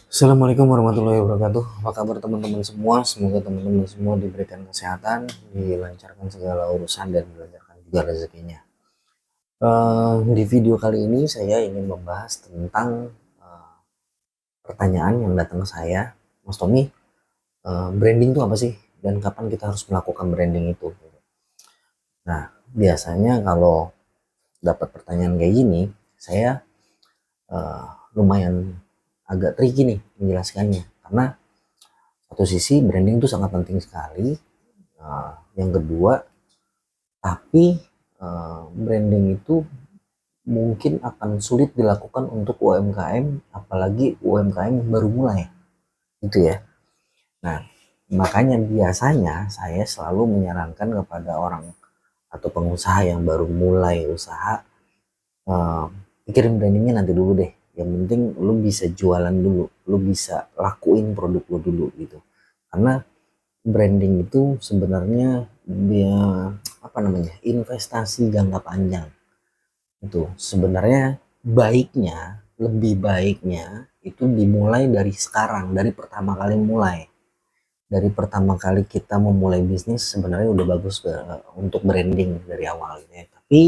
Assalamualaikum warahmatullahi wabarakatuh. Apa kabar teman-teman semua? Semoga teman-teman semua diberikan kesehatan, dilancarkan segala urusan dan dilancarkan juga rezekinya. Di video kali ini saya ingin membahas tentang eh, pertanyaan yang datang ke saya, Mas Tommy, branding itu apa sih? Dan kapan kita harus melakukan branding itu? Nah, biasanya kalau dapat pertanyaan kayak gini, saya eh, lumayan agak tricky nih menjelaskannya, karena satu sisi branding itu sangat penting sekali. Yang kedua, tapi branding itu mungkin akan sulit dilakukan untuk UMKM, apalagi UMKM yang baru mulai, gitu ya. Nah, makanya biasanya saya selalu menyarankan kepada orang atau pengusaha yang baru mulai usaha, eh, pikirin brandingnya nanti dulu deh. Yang penting lu bisa jualan dulu, lu bisa lakuin produk lu dulu gitu. Karena branding itu sebenarnya dia apa namanya, investasi jangka panjang. Itu sebenarnya baiknya, lebih baiknya itu dimulai dari sekarang, dari pertama kali mulai, dari pertama kali kita memulai bisnis sebenarnya udah bagus untuk branding dari awal gitu ya. Tapi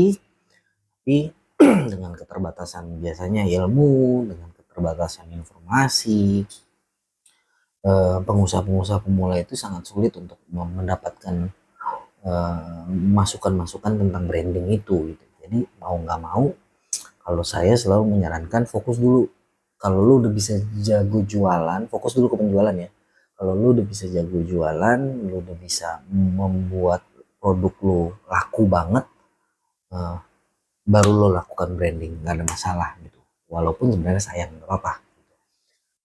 dengan keterbatasan biasanya ilmu, dengan keterbatasan informasi, pengusaha-pengusaha pemula itu sangat sulit untuk mendapatkan masukan-masukan tentang branding itu gitu. Jadi mau nggak mau, kalau saya selalu menyarankan fokus dulu. Kalau lu udah bisa jago jualan, fokus dulu ke penjualan ya. Kalau lu udah bisa jago jualan, lu udah bisa membuat produk lu laku banget, eh, baru lo lakukan branding, nggak ada masalah gitu. Walaupun sebenarnya sayang, nggak apa-apa.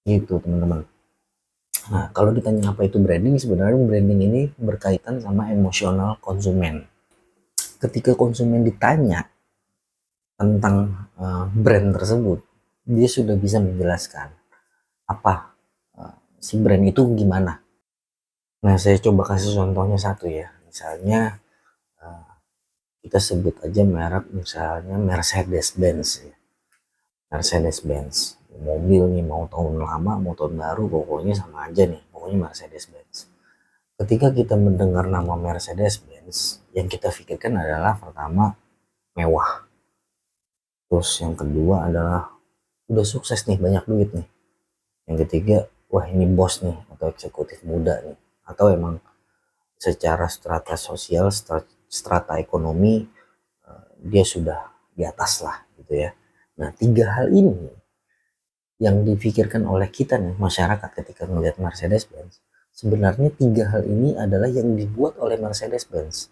Gitu teman-teman. Nah, kalau ditanya apa itu branding, sebenarnya branding ini berkaitan sama emosional konsumen. Ketika konsumen ditanya tentang brand tersebut, dia sudah bisa menjelaskan apa si brand itu gimana. Nah, saya coba kasih contohnya satu ya. Misalnya eh, kita sebut aja merek, misalnya Mercedes-Benz ya. Mercedes-Benz. Mobil nih, mau tahun lama, mau tahun baru, pokoknya sama aja nih. Pokoknya Mercedes-Benz. Ketika kita mendengar nama Mercedes-Benz, yang kita pikirkan adalah pertama mewah. Terus yang kedua adalah udah sukses nih, banyak duit nih. Yang ketiga, wah ini bos nih atau eksekutif muda nih. Atau emang secara strata sosial, strata ekonomi, dia sudah di atas lah gitu ya. Nah, tiga hal ini yang dipikirkan oleh kita nih masyarakat ketika melihat Mercedes-Benz. Sebenarnya tiga hal ini adalah yang dibuat oleh Mercedes-Benz.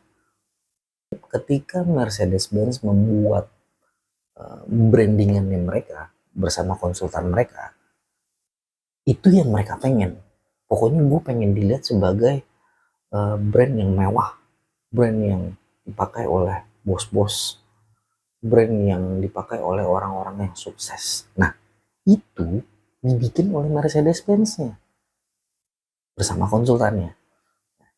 Ketika Mercedes-Benz membuat brandingannya mereka bersama konsultan mereka, itu yang mereka pengen. Pokoknya gue pengen dilihat sebagai brand yang mewah, brand yang dipakai oleh bos-bos, brand yang dipakai oleh orang-orang yang sukses. Nah, itu dibikin oleh Mercedes-Benz-nya bersama konsultannya.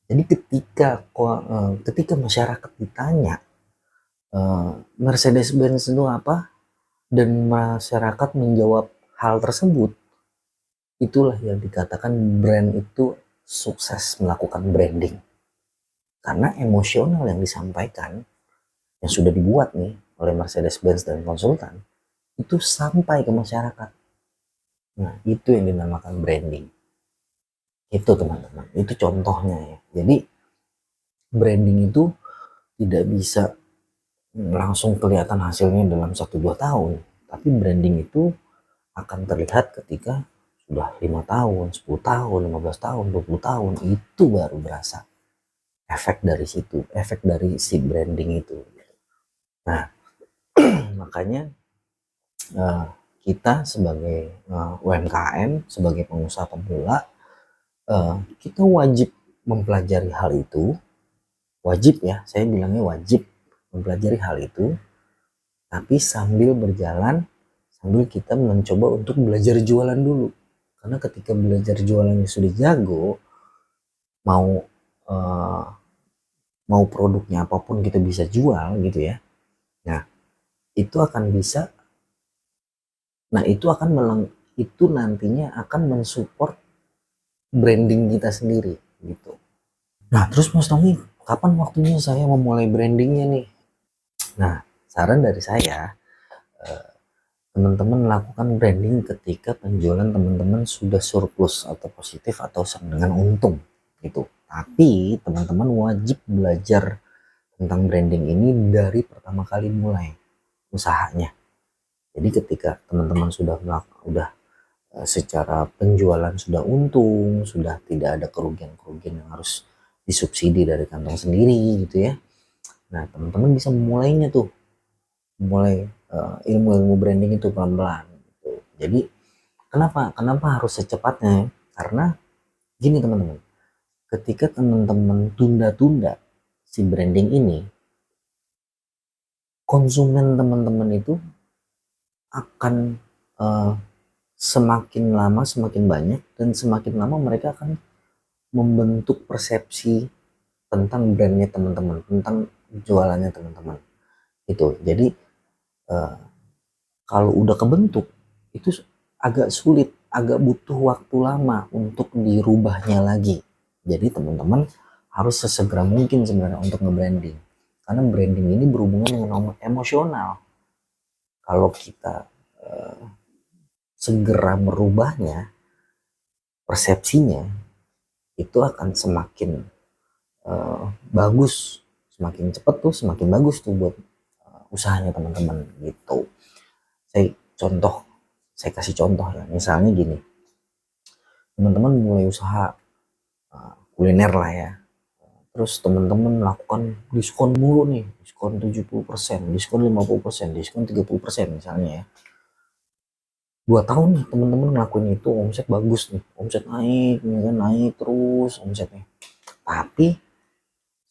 Jadi ketika masyarakat ditanya Mercedes-Benz itu apa, dan masyarakat menjawab hal tersebut, itulah yang dikatakan brand itu sukses melakukan branding. Karena emosional yang disampaikan, yang sudah dibuat nih oleh Mercedes-Benz dan konsultan, itu sampai ke masyarakat. Nah, itu yang dinamakan branding. Itu teman-teman, itu contohnya ya. Jadi branding itu tidak bisa langsung kelihatan hasilnya dalam 1-2 tahun. Tapi branding itu akan terlihat ketika sudah 5 tahun, 10 tahun, 15 tahun, 20 tahun. Itu baru berasa efek dari situ, efek dari si branding itu. Nah, makanya uh, kita sebagai UMKM, sebagai pengusaha pemula, kita wajib mempelajari hal itu. Wajib ya, saya bilangnya wajib mempelajari hal itu, tapi sambil berjalan, sambil kita mencoba untuk belajar jualan dulu. Karena ketika belajar jualannya sudah jago, mau uh, mau produknya apapun kita bisa jual gitu ya. Nah, itu akan bisa, nah itu akan itu nantinya akan mensupport branding kita sendiri gitu. Nah terus Mas Tommy, kapan waktunya saya memulai brandingnya nih? Nah saran dari saya, teman-teman lakukan branding ketika penjualan teman-teman sudah surplus atau positif atau sedang dengan untung gitu. Tapi teman-teman wajib belajar tentang branding ini dari pertama kali mulai usahanya. Jadi ketika teman-teman sudah secara penjualan sudah untung, sudah tidak ada kerugian-kerugian yang harus disubsidi dari kantong sendiri gitu ya. Nah, teman-teman bisa memulainya tuh, mulai ilmu-ilmu branding itu pelan-pelan gitu. Jadi kenapa? Kenapa harus secepatnya? Karena gini teman-teman, ketika teman-teman tunda-tunda si branding ini, konsumen teman-teman itu akan uh, semakin lama semakin banyak dan semakin lama mereka akan membentuk persepsi tentang brandnya teman-teman, tentang jualannya teman-teman. Itu. Jadi uh, kalau udah kebentuk itu agak sulit, agak butuh waktu lama untuk dirubahnya lagi. Jadi teman-teman harus sesegera mungkin sebenarnya untuk nge-branding. Karena branding ini berhubungan dengan emosional. Kalau kita uh, segera merubahnya, persepsinya itu akan semakin bagus, semakin cepat tuh semakin bagus tuh buat usahanya teman-teman gitu. Saya contoh, saya kasih contoh ya, misalnya gini, teman-teman mulai usaha kuliner lah ya, terus teman-teman melakukan diskon mulu nih, diskon 70%, diskon 50%, diskon 30% misalnya ya. 2 tahun nih teman-teman ngelakuin itu, omset bagus nih, omset naik, ya kan, naik terus omsetnya. Tapi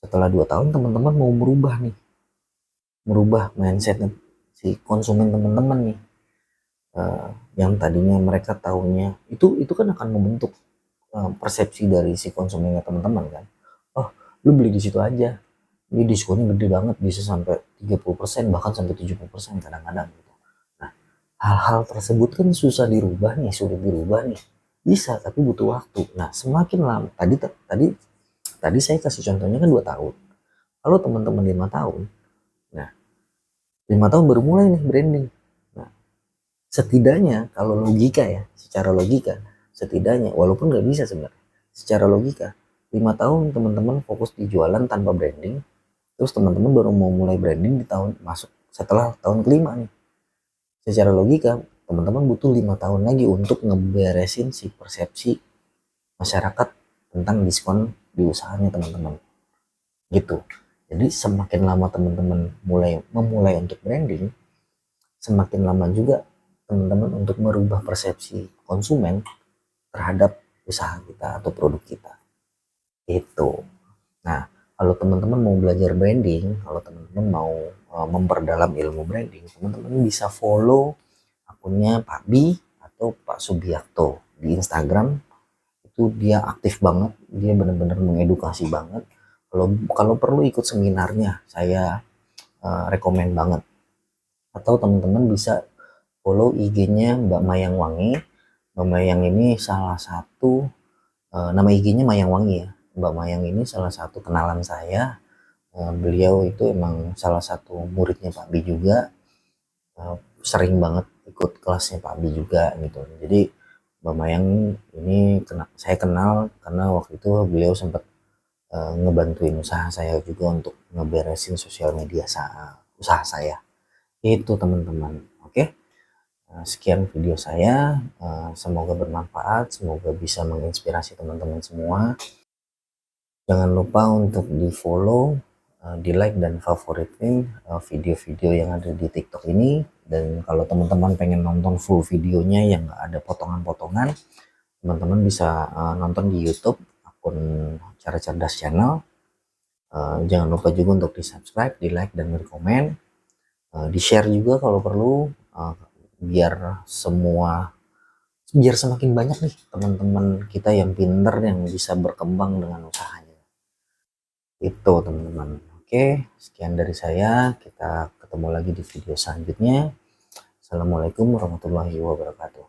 setelah 2 tahun teman-teman mau merubah mindset si konsumen teman-teman nih, yang tadinya mereka tahunya itu kan akan membentuk persepsi dari si konsumennya teman-teman kan. Oh, lu beli di situ aja, ini diskonnya gede banget, bisa sampai 30%, bahkan sampai 70% kadang-kadang gitu. Nah, hal-hal tersebut kan susah dirubah nih, sulit dirubah nih. Bisa, tapi butuh waktu. Nah, semakin lama, tadi saya kasih contohnya kan 2 tahun. Kalau teman-teman 5 tahun, nah 5 tahun baru mulai nih branding. Nah, setidaknya kalau logika ya, secara logika, setidaknya walaupun nggak bisa sebenarnya, secara logika 5 tahun teman-teman fokus di jualan tanpa branding, terus teman-teman baru mau mulai branding di tahun masuk setelah tahun kelima nih. Secara logika teman-teman butuh 5 tahun lagi untuk ngeberesin si persepsi masyarakat tentang diskon di usahanya teman-teman gitu. Jadi semakin lama teman-teman memulai untuk branding, semakin lama juga teman-teman untuk merubah persepsi konsumen terhadap usaha kita atau produk kita. Itu. Nah, kalau teman-teman mau belajar branding, kalau teman-teman mau memperdalam ilmu branding, teman-teman bisa follow akunnya Pak Bi atau Pak Subiakto di Instagram. Itu dia aktif banget, dia benar-benar mengedukasi banget. Kalau perlu ikut seminarnya, saya rekomen banget. Atau teman-teman bisa follow IG-nya Mbak Mayang Wangi. Mbak Mayang ini salah satu nama IG-nya Mayang Wangi ya. Mbak Mayang ini salah satu kenalan saya. Beliau itu emang salah satu muridnya Pak Bi juga. Sering banget ikut kelasnya Pak Bi juga gitu. Jadi Mbak Mayang ini saya kenal karena waktu itu beliau sempat ngebantuin usaha saya juga untuk ngeberesin sosial media usaha saya. Itu teman-teman. Oke. Sekian video saya, semoga bermanfaat, semoga bisa menginspirasi teman-teman semua. Jangan lupa untuk di-follow, di-like dan favoritin video-video yang ada di TikTok ini. Dan kalau teman-teman pengen nonton full videonya yang nggak ada potongan-potongan, teman-teman bisa nonton di YouTube akun Cara Cerdas Channel. Jangan lupa juga untuk di-subscribe, di-like dan di-komen, di-share juga kalau perlu, biar semakin banyak nih teman-teman kita yang pinter yang bisa berkembang dengan usahanya. Itu teman-teman. Oke, sekian dari saya. Kita ketemu lagi di video selanjutnya. Assalamualaikum warahmatullahi wabarakatuh.